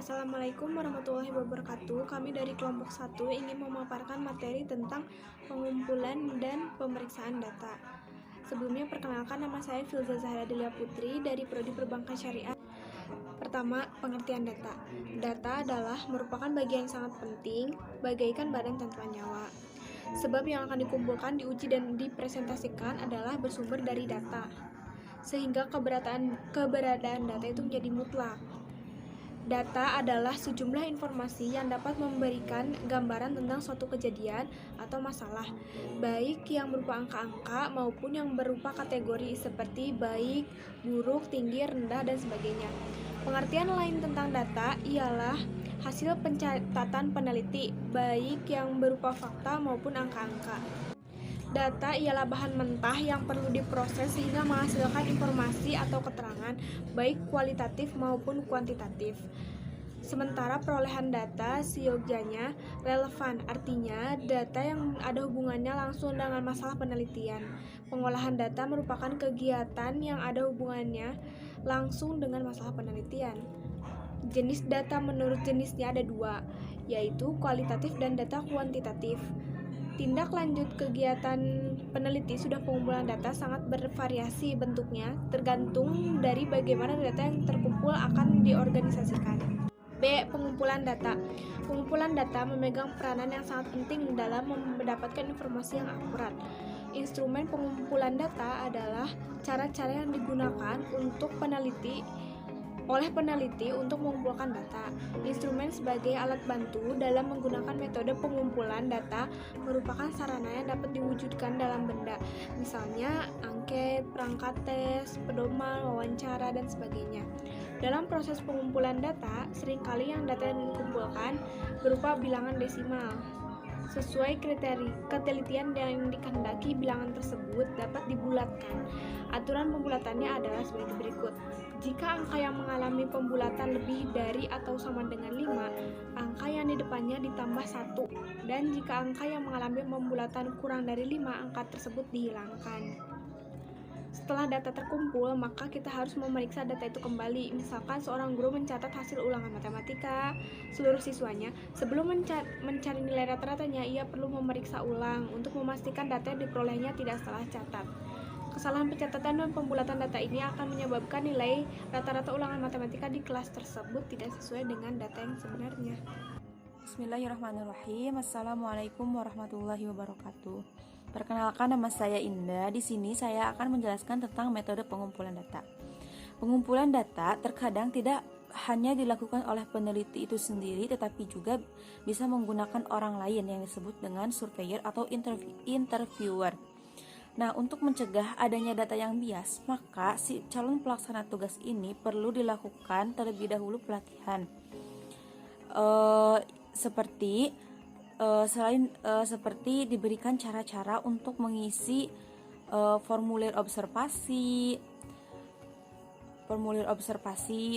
Assalamualaikum warahmatullahi wabarakatuh. Kami dari kelompok 1 ingin memaparkan materi tentang pengumpulan dan pemeriksaan data. Sebelumnya perkenalkan, nama saya Filza Zahra Delia Putri dari Prodi Perbankan Syariah. Pertama, pengertian data. Data adalah merupakan bagian yang sangat penting, bagaikan badan tanpa nyawa. Sebab yang akan dikumpulkan, diuji, dan dipresentasikan adalah bersumber dari data, sehingga keberadaan data itu menjadi mutlak. Data adalah sejumlah informasi yang dapat memberikan gambaran tentang suatu kejadian atau masalah, baik yang berupa angka-angka maupun yang berupa kategori seperti baik, buruk, tinggi, rendah, dan sebagainya. Pengertian lain tentang data ialah hasil pencatatan peneliti, baik yang berupa fakta maupun angka-angka. Data ialah bahan mentah yang perlu diproses sehingga menghasilkan informasi atau keterangan, baik kualitatif maupun kuantitatif. Sementara perolehan data seyogyanya relevan, artinya data yang ada hubungannya langsung dengan masalah penelitian. Pengolahan data merupakan kegiatan yang ada hubungannya langsung dengan masalah penelitian. Jenis data menurut jenisnya ada dua, yaitu kualitatif dan data kuantitatif. Tindak lanjut kegiatan peneliti sudah pengumpulan data sangat bervariasi bentuknya, tergantung dari bagaimana data yang terkumpul akan diorganisasikan. B. Pengumpulan data. Pengumpulan data memegang peranan yang sangat penting dalam mendapatkan informasi yang akurat. Instrumen pengumpulan data adalah cara-cara yang digunakan oleh peneliti untuk mengumpulkan data. Instrumen sebagai alat bantu dalam menggunakan metode pengumpulan data merupakan sarana yang dapat diwujudkan dalam benda, misalnya angket, perangkat tes, pedoman, wawancara, dan sebagainya. Dalam proses pengumpulan data, seringkali yang data yang dikumpulkan berupa bilangan desimal. Sesuai ketelitian yang dikehendaki, bilangan tersebut dapat dibulatkan. Aturan pembulatannya adalah sebagai berikut. Jika angka yang mengalami pembulatan lebih dari atau sama dengan 5, angka yang di depannya ditambah 1. Dan jika angka yang mengalami pembulatan kurang dari 5, angka tersebut dihilangkan. Setelah data terkumpul, maka kita harus memeriksa data itu kembali. Misalkan seorang guru mencatat hasil ulangan matematika seluruh siswanya. Sebelum mencari nilai rata-ratanya, ia perlu memeriksa ulang untuk memastikan data yang diperolehnya tidak salah catat. Kesalahan pencatatan dan pembulatan data ini akan menyebabkan nilai rata-rata ulangan matematika di kelas tersebut tidak sesuai dengan data yang sebenarnya. Bismillahirrahmanirrahim. Assalamualaikum warahmatullahi wabarakatuh. Perkenalkan, nama saya Indah. Di sini saya akan menjelaskan tentang metode pengumpulan data. Pengumpulan data terkadang tidak hanya dilakukan oleh peneliti itu sendiri, tetapi juga bisa menggunakan orang lain yang disebut dengan surveyor atau interviewer. Nah, untuk mencegah adanya data yang bias, maka si calon pelaksana tugas ini perlu dilakukan terlebih dahulu pelatihan. Seperti diberikan cara-cara untuk mengisi formulir observasi,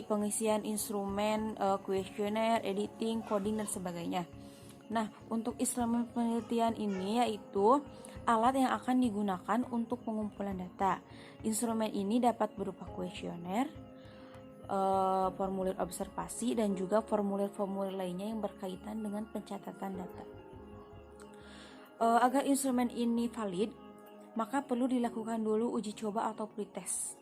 pengisian instrumen, kuesioner, editing, coding, dan sebagainya. Nah, untuk instrumen penelitian ini yaitu alat yang akan digunakan untuk pengumpulan data. Instrumen ini dapat berupa kuesioner, formulir observasi, dan juga formulir-formulir lainnya yang berkaitan dengan pencatatan data. Agar instrumen ini valid, maka perlu dilakukan dulu uji coba atau pretest.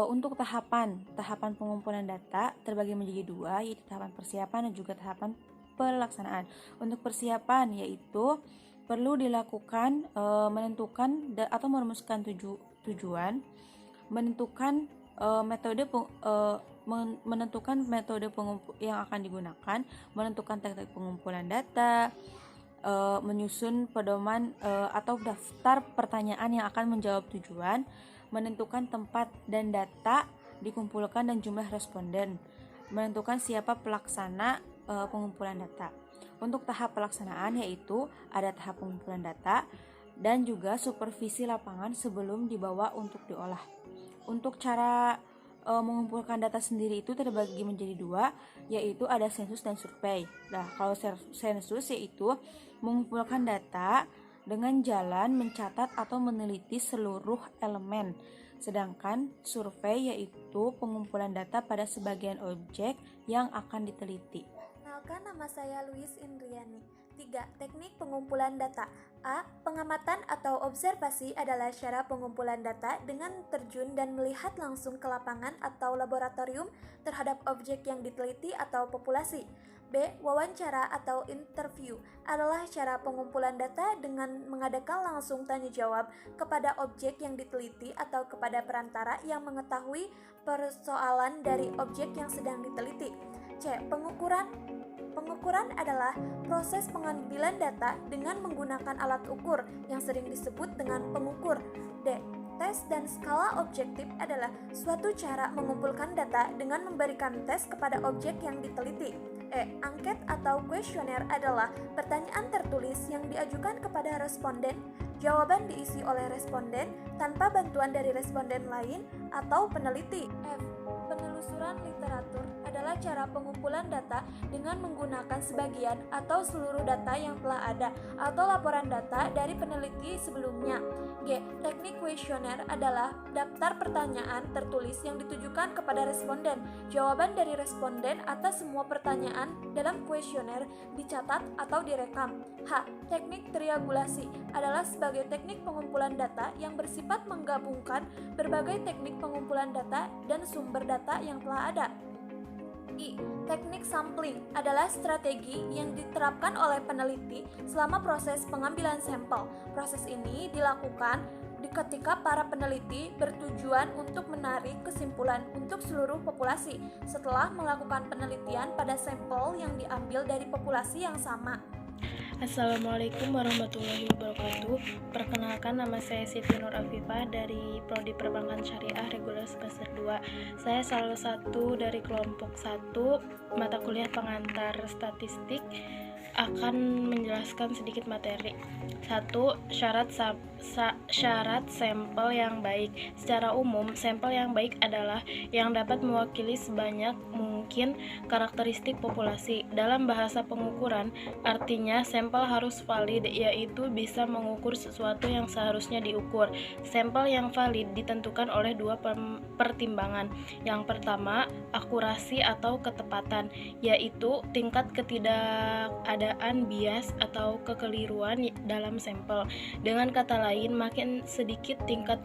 Untuk tahapan pengumpulan data terbagi menjadi dua, yaitu tahapan persiapan dan juga tahapan pelaksanaan. Untuk persiapan yaitu perlu dilakukan menentukan atau merumuskan tujuan, menentukan metode yang akan digunakan, menentukan teknik pengumpulan data, menyusun pedoman atau daftar pertanyaan yang akan menjawab tujuan, menentukan tempat dan data dikumpulkan dan jumlah responden, menentukan siapa pelaksana pengumpulan data. Untuk tahap pelaksanaan yaitu ada tahap pengumpulan data dan juga supervisi lapangan sebelum dibawa untuk diolah. Untuk cara mengumpulkan data sendiri itu terbagi menjadi dua, yaitu ada sensus dan survei. Nah, kalau sensus yaitu mengumpulkan data dengan jalan mencatat atau meneliti seluruh elemen Sedangkan survei yaitu pengumpulan data pada sebagian objek yang akan diteliti. Kenalkan, nama saya Luis Indriani. 3. Teknik pengumpulan data. A. Pengamatan atau observasi adalah cara pengumpulan data dengan terjun dan melihat langsung ke lapangan atau laboratorium terhadap objek yang diteliti atau populasi. B. Wawancara atau interview adalah cara pengumpulan data dengan mengadakan langsung tanya jawab kepada objek yang diteliti atau kepada perantara yang mengetahui persoalan dari objek yang sedang diteliti. C. Pengukuran adalah proses pengambilan data dengan menggunakan alat ukur yang sering disebut dengan pengukur. D. Tes dan skala objektif adalah suatu cara mengumpulkan data dengan memberikan tes kepada objek yang diteliti. E. Angket atau kuesioner adalah pertanyaan tertulis yang diajukan kepada responden. Jawaban diisi oleh responden tanpa bantuan dari responden lain atau peneliti. F. Penelusuran literatur adalah cara pengumpulan data dengan menggunakan sebagian atau seluruh data yang telah ada atau laporan data dari peneliti sebelumnya. G. Teknik kuesioner adalah daftar pertanyaan tertulis yang ditujukan kepada responden. Jawaban dari responden atas semua pertanyaan dalam kuesioner dicatat atau direkam. H. Teknik triangulasi adalah sebagai teknik pengumpulan data yang bersifat menggabungkan berbagai teknik pengumpulan data dan sumber data yang telah ada. I. Teknik sampling adalah strategi yang diterapkan oleh peneliti selama proses pengambilan sampel. Proses ini dilakukan ketika para peneliti bertujuan untuk menarik kesimpulan untuk seluruh populasi setelah melakukan penelitian pada sampel yang diambil dari populasi yang sama. Assalamualaikum warahmatullahi wabarakatuh. Perkenalkan, nama saya Siti Nur Afifah dari Prodi Perbankan Syariah Reguler Semester 2. Saya salah satu dari kelompok 1 mata kuliah pengantar statistik, akan menjelaskan sedikit materi. 1. Syarat sampel yang baik. Secara umum, sampel yang baik adalah yang dapat mewakili sebanyak mungkin karakteristik populasi. Dalam bahasa pengukuran, artinya sampel harus valid, yaitu bisa mengukur sesuatu yang seharusnya diukur. Sampel yang valid ditentukan oleh dua pertimbangan. Yang pertama, akurasi atau ketepatan, yaitu tingkat ketidakadaan bias atau kekeliruan dalam sampel. Dengan kata lain, makin sedikit tingkat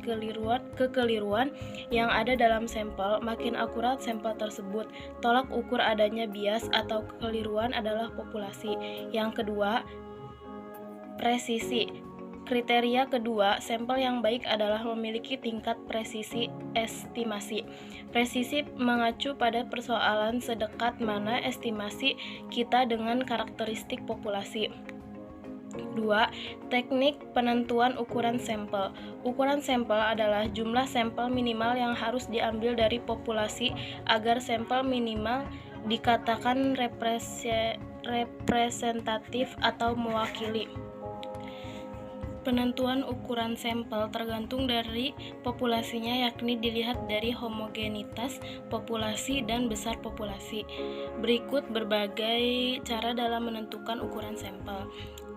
kekeliruan yang ada dalam sampel, makin akurat sampel tersebut. Tolak ukur adanya bias atau kekeliruan adalah populasi. Yang kedua, presisi. Kriteria kedua, sampel yang baik adalah memiliki tingkat presisi estimasi. Presisi mengacu pada persoalan sedekat mana estimasi kita dengan karakteristik populasi. 2. Teknik penentuan ukuran sampel. Ukuran sampel adalah jumlah sampel minimal yang harus diambil dari populasi agar sampel minimal dikatakan representatif atau mewakili. Penentuan ukuran sampel tergantung dari populasinya, yakni dilihat dari homogenitas populasi dan besar populasi. Berikut berbagai cara dalam menentukan ukuran sampel.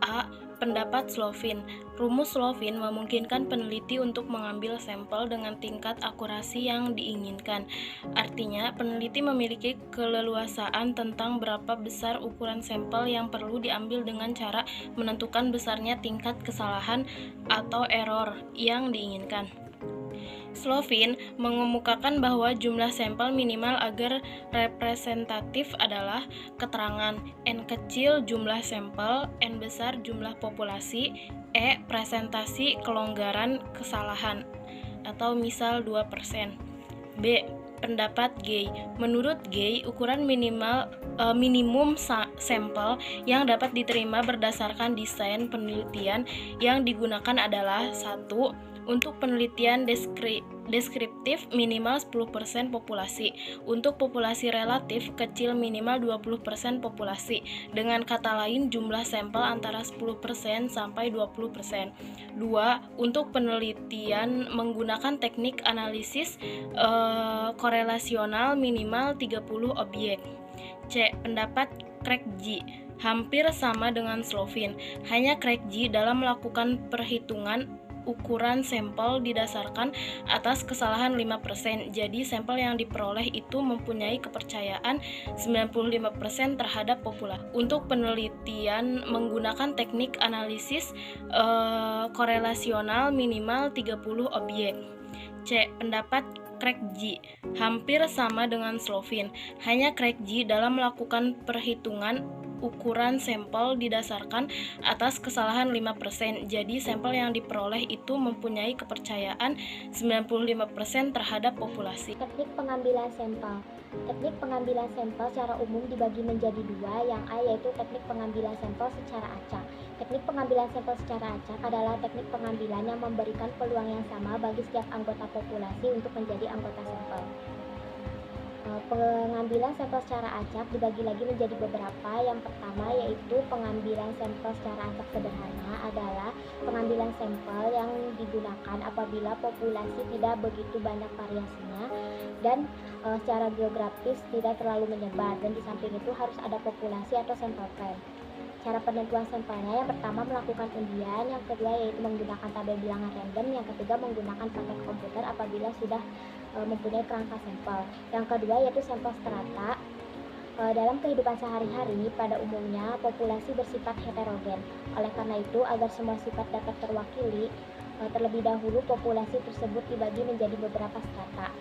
A. Pendapat Slovin. Rumus Slovin memungkinkan peneliti untuk mengambil sampel dengan tingkat akurasi yang diinginkan. Artinya, peneliti memiliki keleluasaan tentang berapa besar ukuran sampel yang perlu diambil dengan cara menentukan besarnya tingkat kesalahan atau error yang diinginkan. Slovin mengemukakan bahwa jumlah sampel minimal agar representatif adalah keterangan N kecil jumlah sampel, N besar jumlah populasi, E presentasi kelonggaran kesalahan atau misal 2%. B. Pendapat Gay. Menurut Gay, ukuran minimum sampel yang dapat diterima berdasarkan desain penelitian yang digunakan adalah 1. Untuk penelitian deskriptif minimal 10% populasi. Untuk populasi relatif kecil minimal 20% populasi. Dengan kata lain, jumlah sampel antara 10% sampai 20%. 2. Untuk penelitian menggunakan teknik analisis korelasional minimal 30 objek. C. Pendapat Craig G. Hampir sama dengan Slovin. Hanya Craig G dalam melakukan perhitungan ukuran sampel didasarkan atas kesalahan 5%. Jadi sampel yang diperoleh itu mempunyai kepercayaan 95% terhadap populasi. Untuk penelitian menggunakan teknik analisis korelasional minimal 30 objek. C. Pendapat Craig G. Hampir sama dengan Slovin. Hanya Craig G dalam melakukan perhitungan ukuran sampel didasarkan atas kesalahan 5%. Jadi sampel yang diperoleh itu mempunyai kepercayaan 95% terhadap populasi. Teknik pengambilan sampel. Teknik pengambilan sampel secara umum dibagi menjadi dua. Yang A yaitu teknik pengambilan sampel secara acak. Teknik pengambilan sampel secara acak adalah teknik pengambilan yang memberikan peluang yang sama bagi setiap anggota populasi untuk menjadi anggota sampel. Pengambilan sampel secara acak dibagi lagi menjadi beberapa. Yang pertama yaitu pengambilan sampel secara acak sederhana adalah pengambilan sampel yang digunakan apabila populasi tidak begitu banyak variasinya dan secara geografis tidak terlalu menyebar, dan di samping itu harus ada populasi atau sampel frame. Cara penentuan sampelnya, yang pertama melakukan undian, yang kedua yaitu menggunakan tabel bilangan random, yang ketiga menggunakan paket komputer apabila sudah mempunyai kerangka sampel. Yang kedua yaitu sampel strata. Dalam kehidupan sehari-hari pada umumnya populasi bersifat heterogen. Oleh karena itu, agar semua sifat dapat terwakili, terlebih dahulu populasi tersebut dibagi menjadi beberapa strata.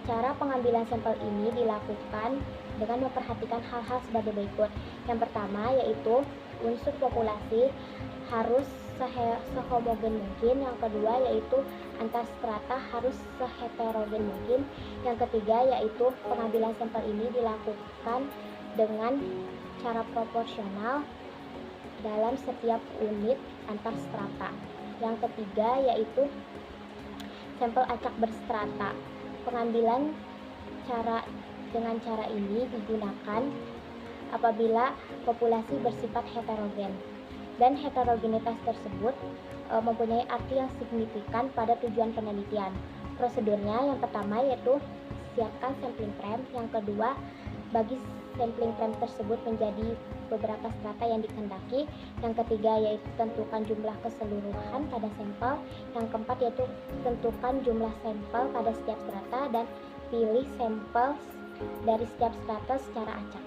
Cara pengambilan sampel ini dilakukan dengan memperhatikan hal-hal sebagai berikut. Yang pertama yaitu unsur populasi harus sehomogen mungkin. Yang kedua yaitu antar strata harus seheterogen mungkin. Yang ketiga yaitu pengambilan sampel ini dilakukan dengan cara proporsional dalam setiap unit antar strata. Yang ketiga yaitu sampel acak berstrata. Pengambilan dengan cara ini digunakan apabila populasi bersifat heterogen, dan heterogenitas tersebut mempunyai arti yang signifikan pada tujuan penelitian. Prosedurnya yang pertama yaitu siapkan sampling frame, yang kedua bagi sampling frame tersebut menjadi beberapa strata yang dikehendaki, yang ketiga yaitu tentukan jumlah keseluruhan pada sampel, yang keempat yaitu tentukan jumlah sampel pada setiap strata dan pilih sampel dari setiap strata secara acak.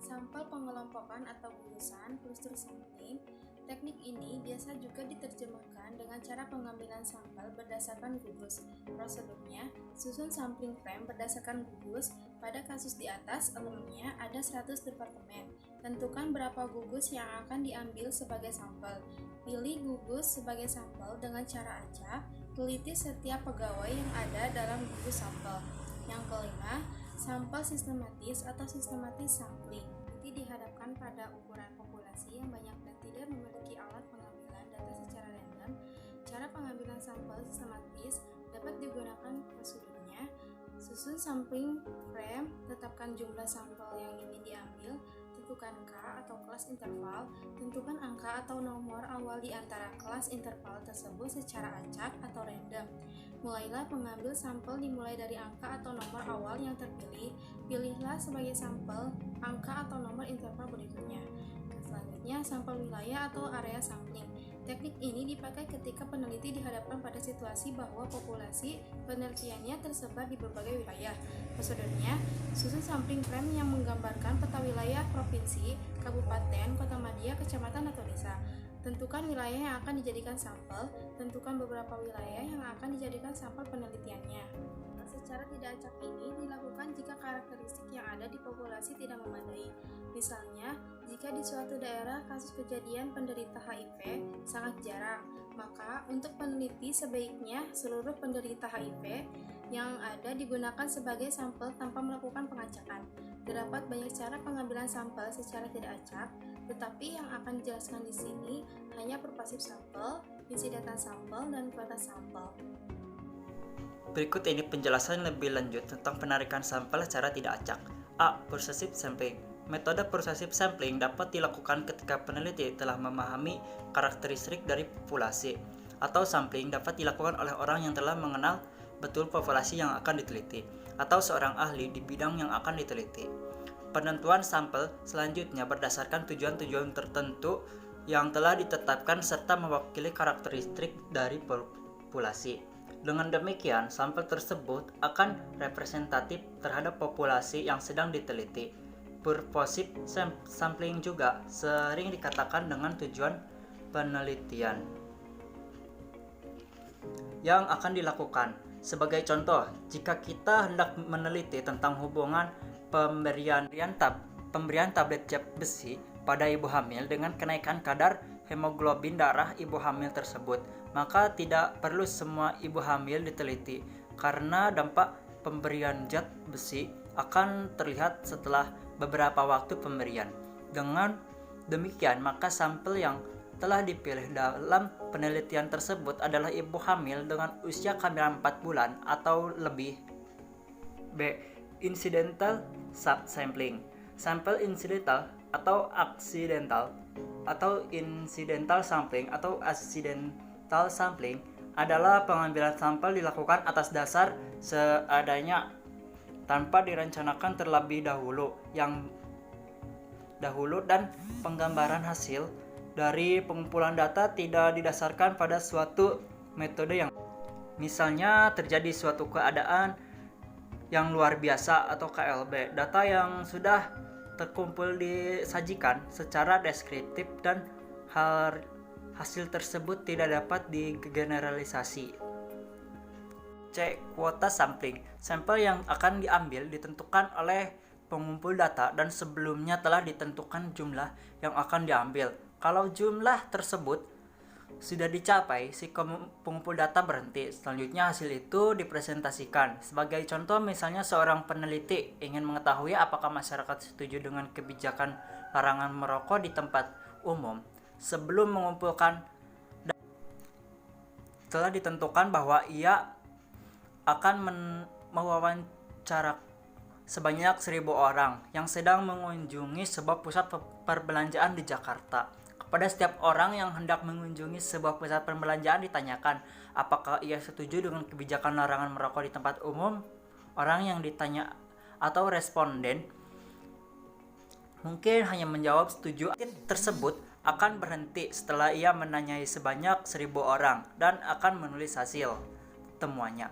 Sampel pengelompokan atau gugusan cluster sampling. Teknik ini biasa juga diterjemahkan dengan cara pengambilan sampel berdasarkan gugus. Prosedurnya, susun sampling frame berdasarkan gugus. Pada kasus di atas, umumnya ada 100 departemen. Tentukan berapa gugus yang akan diambil sebagai sampel. Pilih gugus sebagai sampel dengan cara acak. Teliti setiap pegawai yang ada dalam gugus sampel. Yang kelima, sampel sistematis atau sistematis sampling. Nanti dihadapkan pada ukuran populasi yang banyak dan tidak memiliki alat pengambilan data secara random. Cara pengambilan sampel sistematis dapat digunakan prosedurnya: susun sampling frame, tetapkan jumlah sampel yang ingin diambil, tentukan K atau kelas interval, tentukan angka atau nomor awal di antara kelas interval tersebut secara acak atau random. Mulailah mengambil sampel dimulai dari angka atau nomor awal yang terpilih. Pilihlah sebagai sampel angka atau nomor interval berikutnya. Selanjutnya, sampel wilayah atau area sampling. Teknik ini dipakai ketika peneliti dihadapkan pada situasi bahwa populasi penelitiannya tersebar di berbagai wilayah. Prosedurnya, susun sampling frame yang menggambarkan peta wilayah provinsi, kabupaten, kota madya, kecamatan atau desa. Tentukan wilayah yang akan dijadikan sampel, tentukan beberapa wilayah yang akan dijadikan sampel penelitiannya. Secara tidak acak ini dilakukan jika karakteristik yang ada di populasi tidak memadai. Misalnya, jika di suatu daerah kasus kejadian penderita HIV sangat jarang, maka untuk peneliti sebaiknya seluruh penderita HIV yang ada digunakan sebagai sampel tanpa melakukan pengacakan. Terdapat banyak cara pengambilan sampel secara tidak acak, tetapi yang akan dijelaskan di sini hanya purposive sampel, insidental sampel, dan kualitas sampel. Berikut ini penjelasan lebih lanjut tentang penarikan sampel secara tidak acak. A. Purposive sampling. Metode purposive sampling dapat dilakukan ketika peneliti telah memahami karakteristik dari populasi, atau sampling dapat dilakukan oleh orang yang telah mengenal betul populasi yang akan diteliti, atau seorang ahli di bidang yang akan diteliti. Penentuan sampel selanjutnya berdasarkan tujuan-tujuan tertentu yang telah ditetapkan serta mewakili karakteristik dari populasi. Dengan demikian, sampel tersebut akan representatif terhadap populasi yang sedang diteliti. Purposive sampling juga sering dikatakan dengan tujuan penelitian yang akan dilakukan. Sebagai contoh, jika kita hendak meneliti tentang hubungan pemberian tablet zat besi pada ibu hamil dengan kenaikan kadar hemoglobin darah ibu hamil tersebut, maka tidak perlu semua ibu hamil diteliti karena dampak pemberian zat besi akan terlihat setelah beberapa waktu pemberian. Dengan demikian, maka sampel yang telah dipilih dalam penelitian tersebut adalah ibu hamil dengan usia kehamilan 4 bulan atau lebih. B. Incidental subsampling. Sampel incidental atau accidental sampling adalah pengambilan sampel dilakukan atas dasar seadanya tanpa direncanakan terlebih dahulu dan penggambaran hasil dari pengumpulan data tidak didasarkan pada suatu metode yang misalnya terjadi suatu keadaan yang luar biasa atau KLB. Data yang sudah terkumpul disajikan secara deskriptif dan hasil tersebut tidak dapat digeneralisasi. C. Kuota sampling. Sampel yang akan diambil ditentukan oleh pengumpul data dan sebelumnya telah ditentukan jumlah yang akan diambil. Kalau jumlah tersebut sudah dicapai, si pengumpul data berhenti. Selanjutnya hasil itu dipresentasikan. Sebagai contoh, misalnya seorang peneliti ingin mengetahui apakah masyarakat setuju dengan kebijakan larangan merokok di tempat umum. Sebelum mengumpulkan data, telah ditentukan bahwa ia akan mewawancara sebanyak 1.000 orang yang sedang mengunjungi sebuah pusat perbelanjaan di Jakarta. Kepada setiap orang yang hendak mengunjungi sebuah pusat perbelanjaan ditanyakan apakah ia setuju dengan kebijakan larangan merokok di tempat umum. Orang yang ditanya atau responden mungkin hanya menjawab setuju. Tersebut akan berhenti setelah ia menanyai sebanyak 1.000 orang dan akan menulis hasil temuannya.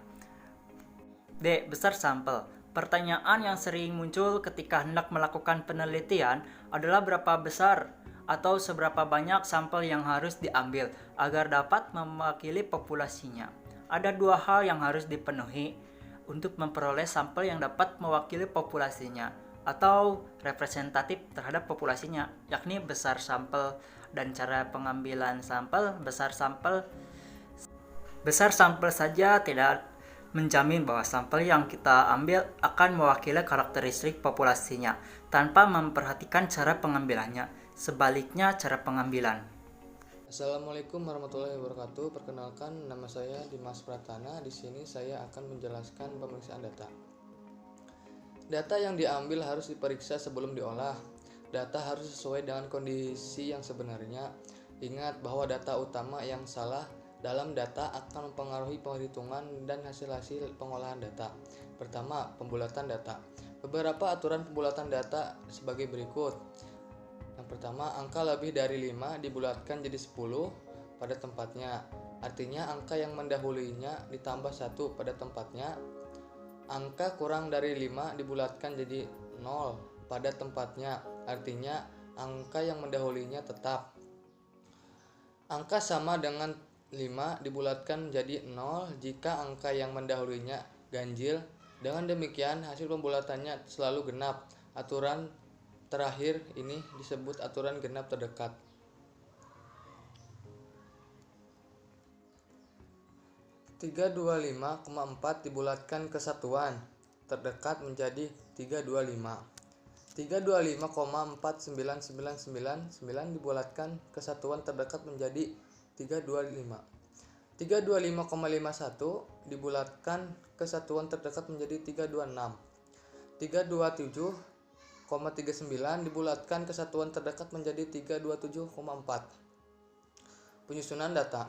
D. Besar sampel. Pertanyaan yang sering muncul ketika hendak melakukan penelitian adalah berapa besar atau seberapa banyak sampel yang harus diambil agar dapat mewakili populasinya. Ada dua hal yang harus dipenuhi untuk memperoleh sampel yang dapat mewakili populasinya atau representatif terhadap populasinya, yakni besar sampel dan cara pengambilan sampel. Besar sampel saja tidak menjamin bahwa sampel yang kita ambil akan mewakili karakteristik populasinya tanpa memperhatikan cara pengambilannya. Sebaliknya, cara pengambilan. Assalamualaikum warahmatullahi wabarakatuh. Perkenalkan, nama saya Dimas Pratana. Di sini saya akan menjelaskan pemeriksaan data. Data yang diambil harus diperiksa sebelum diolah. Data harus sesuai dengan kondisi yang sebenarnya. Ingat bahwa data utama yang salah dalam data akan mempengaruhi penghitungan dan hasil-hasil pengolahan data. Pertama, pembulatan data. Beberapa aturan pembulatan data sebagai berikut. Yang pertama, angka lebih dari 5 dibulatkan jadi 10 pada tempatnya. Artinya angka yang mendahulunya ditambah 1 pada tempatnya. Angka kurang dari 5 dibulatkan jadi 0 pada tempatnya. Artinya angka yang mendahulunya tetap. Angka sama dengan 5 dibulatkan jadi 0 jika angka yang mendahulunya ganjil. Dengan demikian hasil pembulatannya selalu genap. Aturan terakhir ini disebut aturan genap terdekat. Tiga 325,4 dibulatkan ke satuan terdekat menjadi 325. 325,49999 dibulatkan ke satuan terdekat menjadi 325. 325,51 dibulatkan ke satuan terdekat menjadi 326. 327,39 dibulatkan ke satuan terdekat menjadi 327,4. Penyusunan data.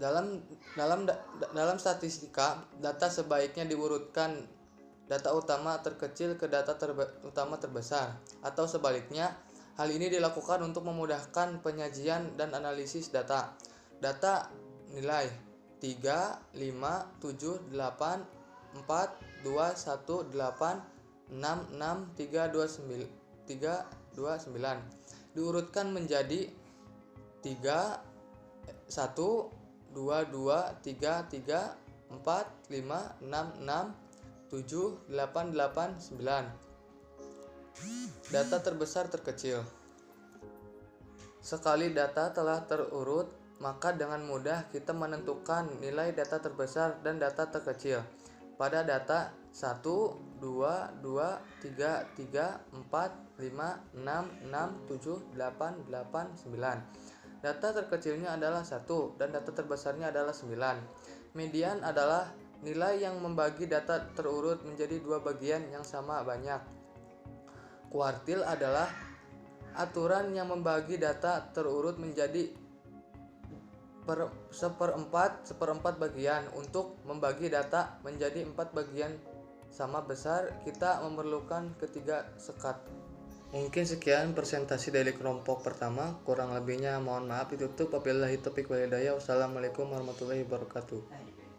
Dalam statistika, data sebaiknya diurutkan data utama terkecil ke data utama terbesar, atau sebaliknya, Hal ini dilakukan untuk memudahkan penyajian dan analisis data. Data nilai 3, 5, 7, 8, 4, 2, 1, 8, 6, 6, 3, 2, 9 diurutkan menjadi 3, 1, 2, 2, 3, 3, 4, 5, 6, 6, 7, 8, 8, 9. Data terbesar terkecil. Sekali data telah terurut, maka dengan mudah kita menentukan nilai data terbesar dan data terkecil pada data 1, 2, 2, 3, 3, 4, 5, 6, 6, 7, 8, 8, 9. Data terkecilnya adalah 1 dan data terbesarnya adalah 9. Median adalah nilai yang membagi data terurut menjadi dua bagian yang sama banyak. Kuartil adalah aturan yang membagi data terurut menjadi seperempat bagian. Untuk membagi data menjadi 4 bagian sama besar, kita memerlukan ketiga sekat. Mungkin sekian presentasi dari kelompok pertama, kurang lebihnya mohon maaf ditutup. Wabillahi taufiq wal hidayah. Wassalamualaikum warahmatullahi wabarakatuh.